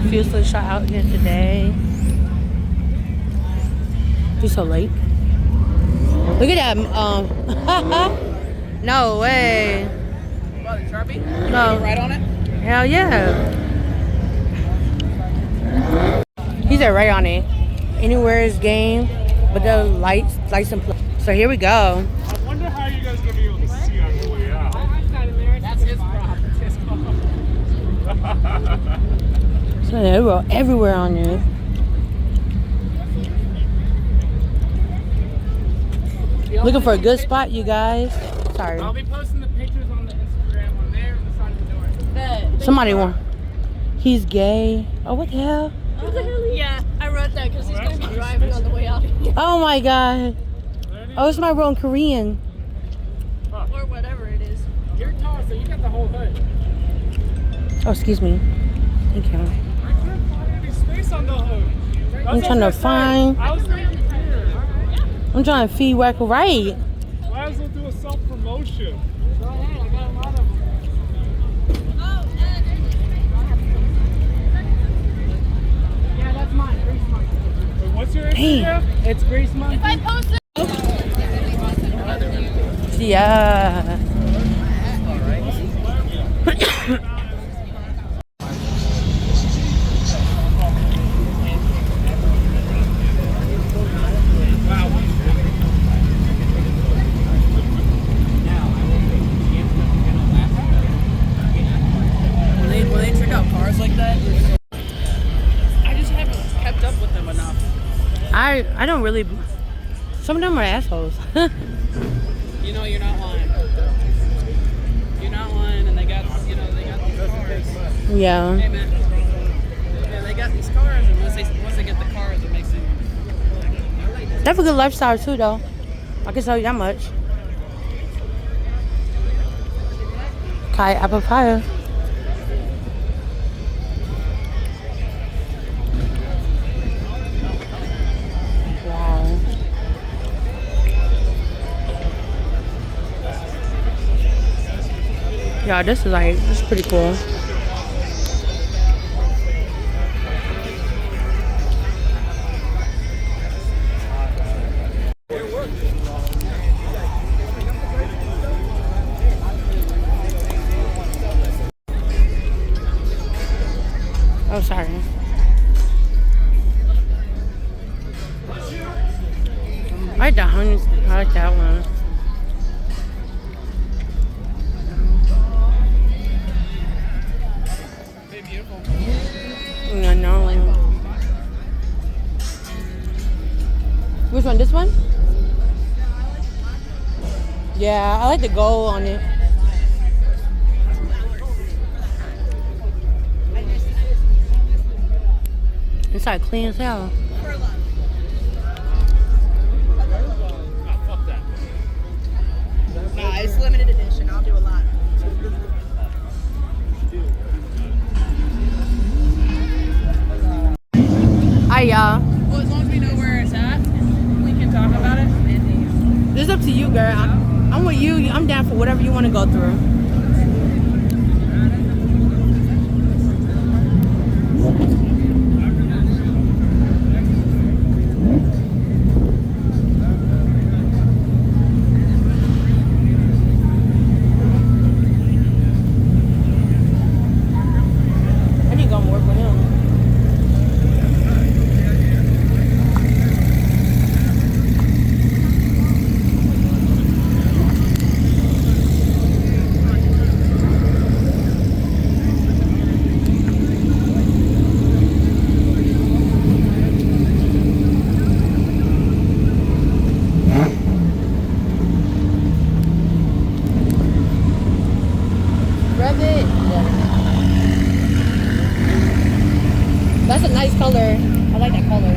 few slingshot out here today. He's so late. Look at that. No way. What, the Sharpie? You No. want to right on it? Hell yeah. He said right on it. Anywhere is game, but the lights and play. So here we go. I wonder how you guys are gonna be able to see on your way out. That's his problem. It's his problem. So they were everywhere on it. Looking for a good spot, you guys. Sorry. I'll be posting the pictures on the Instagram on there and the side of the door. Somebody want. He's gay. Oh, what the hell? Yeah, I wrote that because he's going to be driving on the way out. Oh my god. Oh, it's my role in Korean. Or whatever it is. You're tall, so you got the whole hood. Oh, excuse me. Thank you. I couldn't find any space on the hood. I'm trying to find. I was thinking here. I'm trying to feed Whack right. Might as well do a self-promotion. Go ahead, I got a lot of them. Yeah, that's mine. Grease Monk. Wait, what's your Hey. Instagram? It's Grease Monk. If I post it. Yeah. When they trick out cars like that, I just haven't kept up with them enough. I don't really. Some of them are assholes. You know, you're not lying. You're not lying, and they got these cars. Yeah. Hey man, yeah, they got these cars, and once they get the cars, it makes them. They have a good lifestyle too, though. I can tell you that much. Kai apple pie. Wow. Yeah, this is pretty cool. Oh, sorry. I like that one. I like that one. I know. Which one? This one? Yeah, I like the gold on it. Inside clean as hell. Nah, it's limited edition. I'll do a lot. Hi, y'all. Well, as long as we know where it's at, we can talk about it. It's up to you, girl. I'm with you. I'm down for whatever you want to go through. I need to go and work with him. Rev it. That's a nice color. I like that color.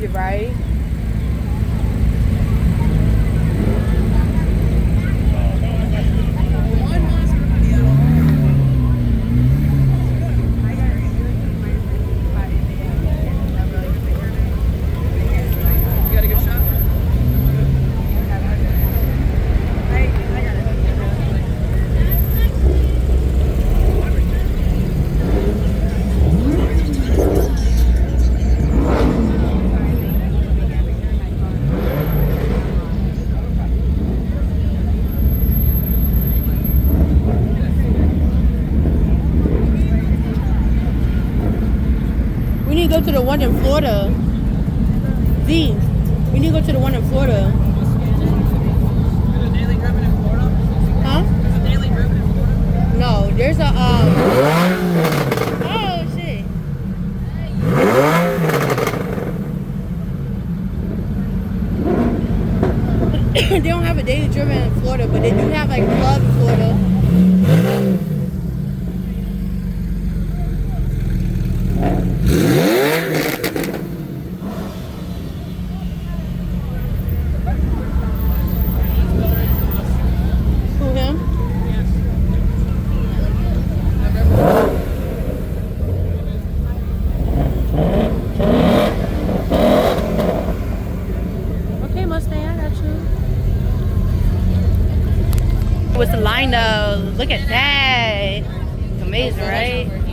expensive, right? You got a good shot? We need to go to the one in Florida. Z, we need to go to the one in Florida. There's a daily driven in Florida. Huh? There's a daily driven in Florida. No, there's a oh shit. They don't have a daily driven in Florida, but they do have like club in Florida. Who, him? Okay, Mustang, I got you. What's the line though? Look at that. It's amazing, right?